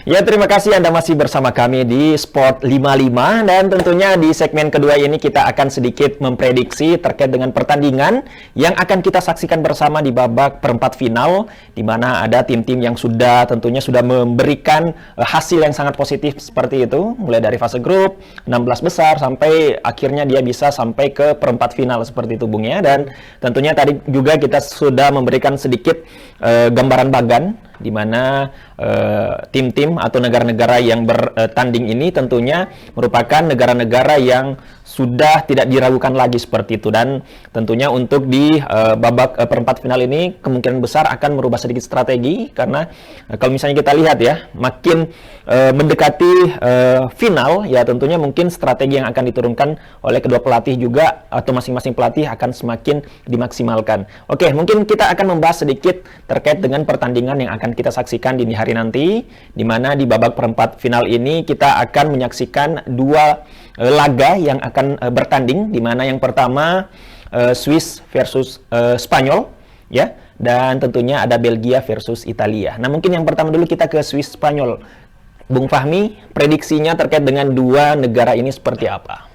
Ya, terima kasih Anda masih bersama kami di Sport 55 dan tentunya di segmen kedua ini kita akan sedikit memprediksi terkait dengan pertandingan yang akan kita saksikan bersama di babak perempat final di mana ada tim-tim yang tentunya sudah memberikan hasil yang sangat positif seperti itu mulai dari fase grup 16 besar sampai akhirnya dia bisa sampai ke perempat final seperti itu Bung ya. Dan tentunya tadi juga kita sudah memberikan sedikit gambaran bagan di mana tim-tim atau negara-negara yang bertanding ini tentunya merupakan negara-negara yang sudah tidak diragukan lagi seperti itu. Dan tentunya untuk di babak perempat final ini kemungkinan besar akan merubah sedikit strategi karena kalau misalnya kita lihat ya makin mendekati final ya tentunya mungkin strategi yang akan diturunkan oleh kedua pelatih juga atau masing-masing pelatih akan semakin dimaksimalkan. Oke, mungkin kita akan membahas sedikit terkait dengan pertandingan yang akan kita saksikan di hari nanti, di mana di babak perempat final ini kita akan menyaksikan dua laga yang akan bertanding, di mana yang pertama Swiss versus Spanyol, ya, dan tentunya ada Belgia versus Italia. Nah, mungkin yang pertama dulu kita ke Swiss Spanyol. Bung Fahmi, prediksinya terkait dengan dua negara ini seperti apa?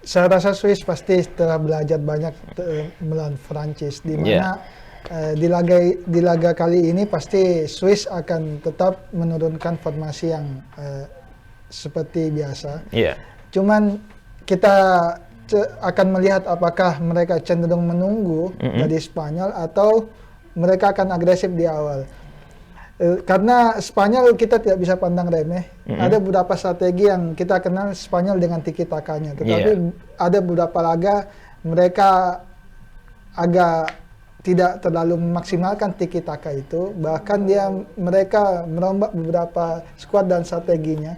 Saya rasa Swiss pasti telah belajar banyak melawan Prancis, di mana di laga kali ini pasti Swiss akan tetap menurunkan formasi yang seperti biasa. Cuman kita akan melihat apakah mereka cenderung menunggu dari Spanyol atau mereka akan agresif di awal. Karena Spanyol kita tidak bisa pandang remeh. Ada beberapa strategi yang kita kenal Spanyol dengan tiki-takanya. Tetapi ada beberapa laga mereka agak tidak terlalu memaksimalkan tiki-taka itu. Bahkan mereka merombak beberapa skuad dan strateginya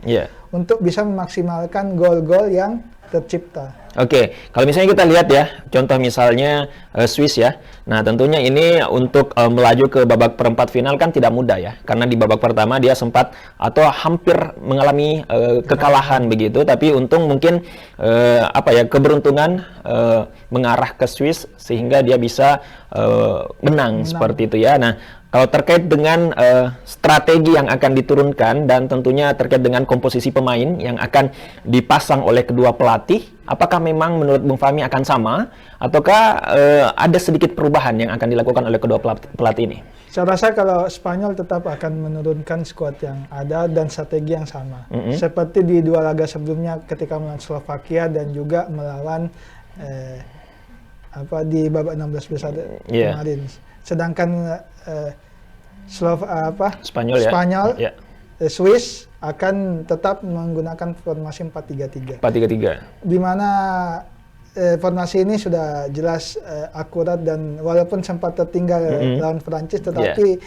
untuk bisa memaksimalkan gol-gol yang tercipta. Oke, kalau misalnya kita lihat ya, contoh misalnya Swiss ya. Nah, tentunya ini untuk melaju ke babak perempat final kan tidak mudah ya. Karena di babak pertama dia sempat atau hampir mengalami kekalahan begitu. Tapi untung mungkin keberuntungan mengarah ke Swiss sehingga dia bisa menang seperti itu ya. Nah, kalau terkait dengan strategi yang akan diturunkan dan tentunya terkait dengan komposisi pemain yang akan dipasang oleh kedua pelatih, apakah memang menurut Bung Fahmi akan sama ataukah ada sedikit perubahan yang akan dilakukan oleh kedua pelatih ini? Saya rasa kalau Spanyol tetap akan menurunkan skuad yang ada dan strategi yang sama. Seperti di dua laga sebelumnya ketika melawan Slovakia dan juga melawan di babak 16 besar kemarin. Sedangkan Spanyol, Swiss akan tetap menggunakan formasi 4-3-3. Di mana formasi ini sudah jelas akurat dan walaupun sempat tertinggal lawan Prancis, tetapi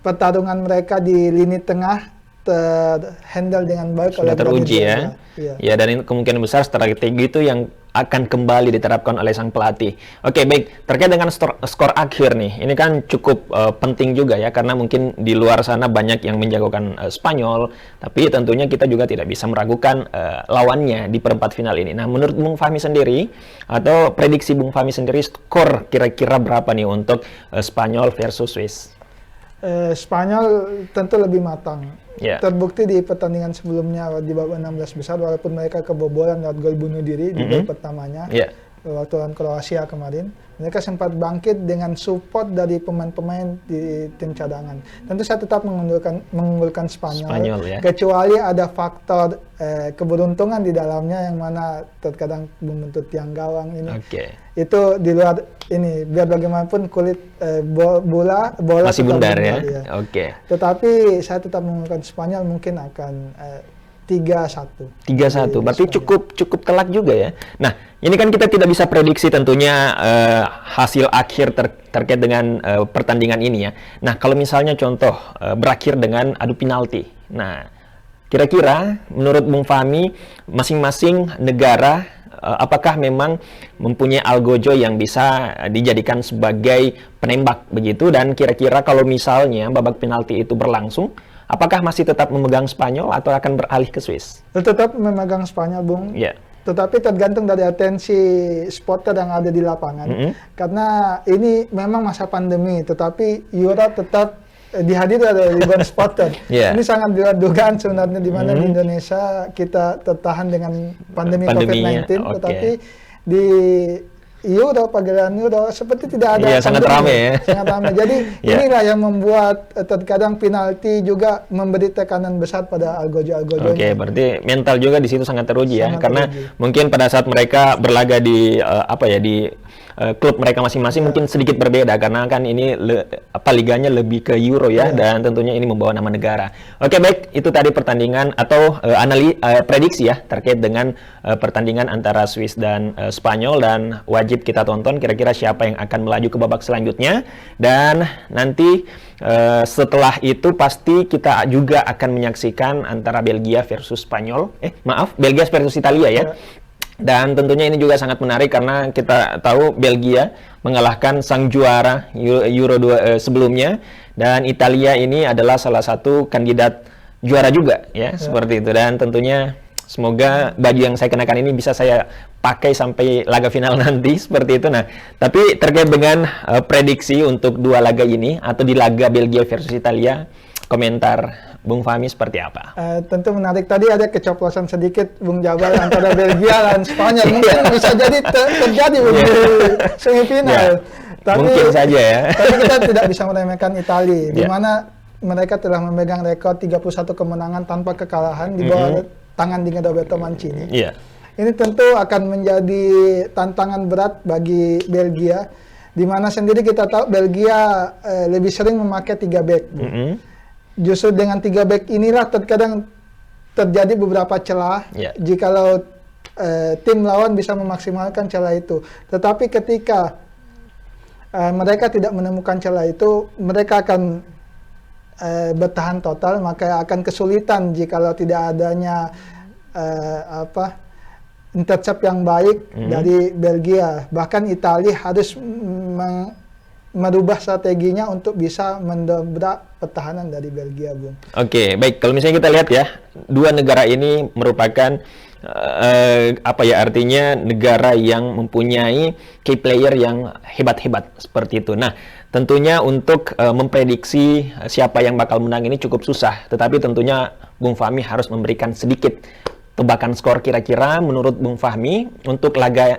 pertarungan mereka di lini tengah terhandle dengan baik. Sudah teruji ya. Ya, dan ini kemungkinan besar strategi itu yang akan kembali diterapkan oleh sang pelatih. Oke, baik. Terkait dengan skor akhir nih, ini kan cukup penting juga ya, karena mungkin di luar sana banyak yang menjagokan Spanyol, tapi tentunya kita juga tidak bisa meragukan lawannya di perempat final ini. Nah, menurut Bung Fahmi sendiri, atau prediksi Bung Fahmi sendiri, skor kira-kira berapa nih untuk Spanyol versus Swiss? Spanyol tentu lebih matang. Terbukti di pertandingan sebelumnya di babak 16 besar, walaupun mereka kebobolan lewat gol bunuh diri di gol pertamanya waktu lawan Kroasia kemarin, mereka sempat bangkit dengan support dari pemain-pemain di tim cadangan. Tentu saya tetap mengunggulkan Spanyol kecuali ada faktor keberuntungan di dalamnya yang mana terkadang membentuk tiang gawang ini. Itu di luar ini, biar bagaimanapun kulit bola masih bundar ya. Tetapi saya tetap mengunggulkan Spanyol, mungkin akan 3-1. 3-1, berarti cukup telak juga ya. Nah, ini kan kita tidak bisa prediksi tentunya hasil akhir terkait dengan pertandingan ini ya. Nah, kalau misalnya contoh berakhir dengan adu penalti. Nah, kira-kira menurut Bung Fahmi, masing-masing negara apakah memang mempunyai algojo yang bisa dijadikan sebagai penembak begitu, dan kira-kira kalau misalnya babak penalti itu berlangsung, apakah masih tetap memegang Spanyol atau akan beralih ke Swiss? Tetap memegang Spanyol, Bung. Tetapi tergantung dari atensi spotter yang ada di lapangan. Karena ini memang masa pandemi, tetapi Euro tetap dihadiri oleh ribuan supporter. Yeah. Ini sangat dugaan sebenarnya di mana di Indonesia kita tertahan dengan pandemi Pandeminya, COVID-19, oke. tetapi di Euro, pagelaran Euro seperti tidak ada. Iya, sangat pandemi. ramai ya. Sangat ramai. Jadi Yeah. inilah yang membuat terkadang penalti juga memberi tekanan besar pada algojo-algojonya. Oke, berarti mental juga di situ sangat teruji ya, Sangat karena teruji. mungkin pada saat mereka berlaga di di klub mereka masing-masing mungkin sedikit berbeda karena kan ini liganya lebih ke Euro ya, dan tentunya ini membawa nama negara. Oke, baik, itu tadi pertandingan atau prediksi ya terkait dengan pertandingan antara Swiss dan Spanyol, dan wajib kita tonton kira-kira siapa yang akan melaju ke babak selanjutnya, dan nanti setelah itu pasti kita juga akan menyaksikan antara Belgia versus Spanyol, Belgia versus Italia ya. Dan tentunya ini juga sangat menarik karena kita tahu Belgia mengalahkan sang juara Euro 2 sebelumnya, dan Italia ini adalah salah satu kandidat juara juga ya, seperti itu. Dan tentunya semoga baju yang saya kenakan ini bisa saya pakai sampai laga final nanti, seperti itu. Nah, tapi terkait dengan prediksi untuk dua laga ini atau di laga Belgia versus Italia, komentar Bung Fahmi seperti apa? Tentu menarik. Tadi ada keceplosan sedikit Bung Jabal antara Belgia dan Spanyol. Mungkin bisa jadi terjadi di semifinal. Tapi, mungkin saja ya. Tapi kita tidak bisa meremehkan Italia, di Ya. mana mereka telah memegang rekor 31 kemenangan tanpa kekalahan di bawah tangan dengan Roberto Mancini. Iya. Ini tentu akan menjadi tantangan berat bagi Belgia, di mana sendiri kita tahu Belgia lebih sering memakai 3 back. Justru dengan 3 back inilah terkadang terjadi beberapa celah jikalau tim lawan bisa memaksimalkan celah itu. Tetapi ketika mereka tidak menemukan celah itu, mereka akan bertahan total, maka akan kesulitan jikalau tidak adanya intercept yang baik dari Belgia. Bahkan Italia harus merubah strateginya untuk bisa mendobrak pertahanan dari Belgia, Bung. Oke, baik. Kalau misalnya kita lihat ya, dua negara ini merupakan artinya negara yang mempunyai key player yang hebat-hebat seperti itu. Nah, tentunya untuk memprediksi siapa yang bakal menang ini cukup susah. Tetapi tentunya Bung Fahmi harus memberikan sedikit tebakan skor kira-kira menurut Bung Fahmi untuk laga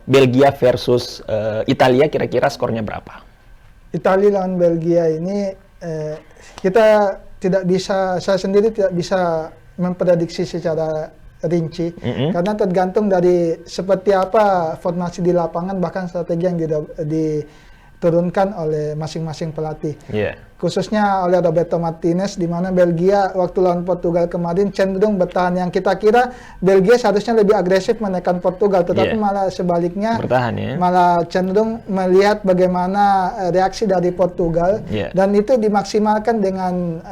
Belgia versus Italia, kira-kira skornya berapa? Italia lawan Belgia ini kita tidak bisa, saya sendiri tidak bisa memprediksi secara rinci karena tergantung dari seperti apa formasi di lapangan, bahkan strategi yang diturunkan oleh masing-masing pelatih. Khususnya oleh Roberto Martinez, di mana Belgia waktu lawan Portugal kemarin cenderung bertahan, yang kita kira Belgia seharusnya lebih agresif menekan Portugal, tetapi malah sebaliknya bertahan, ya? Malah cenderung melihat bagaimana reaksi dari Portugal, dan itu dimaksimalkan dengan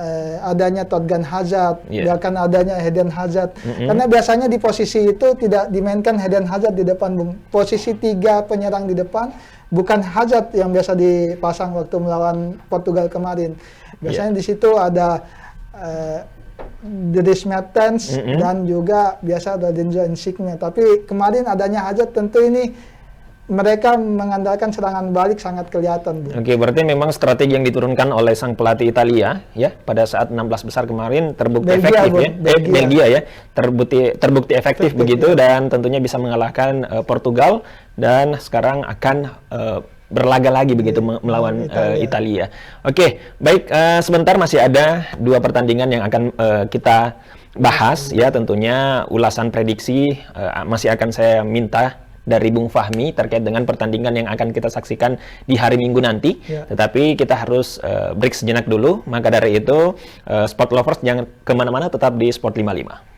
adanya Thorgan Hazard, bahkan adanya Eden Hazard, karena biasanya di posisi itu tidak dimainkan Eden Hazard di depan, Bung. Posisi 3 penyerang di depan, bukan Hazard yang biasa dipasang waktu melawan Portugal kemarin. Biasanya di situ ada Dries Mertens dan juga biasa ada Denzel Insigne. Tapi kemarin adanya Hazard, tentu ini mereka mengandalkan serangan balik sangat kelihatan, Bu. Oke, berarti memang strategi yang diturunkan oleh sang pelatih Italia ya pada saat 16 besar kemarin terbukti efektif, Bu. Belgia ya, terbukti efektif begitu, dan tentunya bisa mengalahkan Portugal, dan sekarang akan berlaga lagi begitu melawan Italia. Oke, baik, sebentar masih ada 2 pertandingan yang akan kita bahas ya, tentunya ulasan prediksi masih akan saya minta dari Bung Fahmi terkait dengan pertandingan yang akan kita saksikan di hari Minggu nanti. Tetapi kita harus break sejenak dulu. Maka dari itu, Sport Lovers jangan kemana-mana, tetap di Sport 55.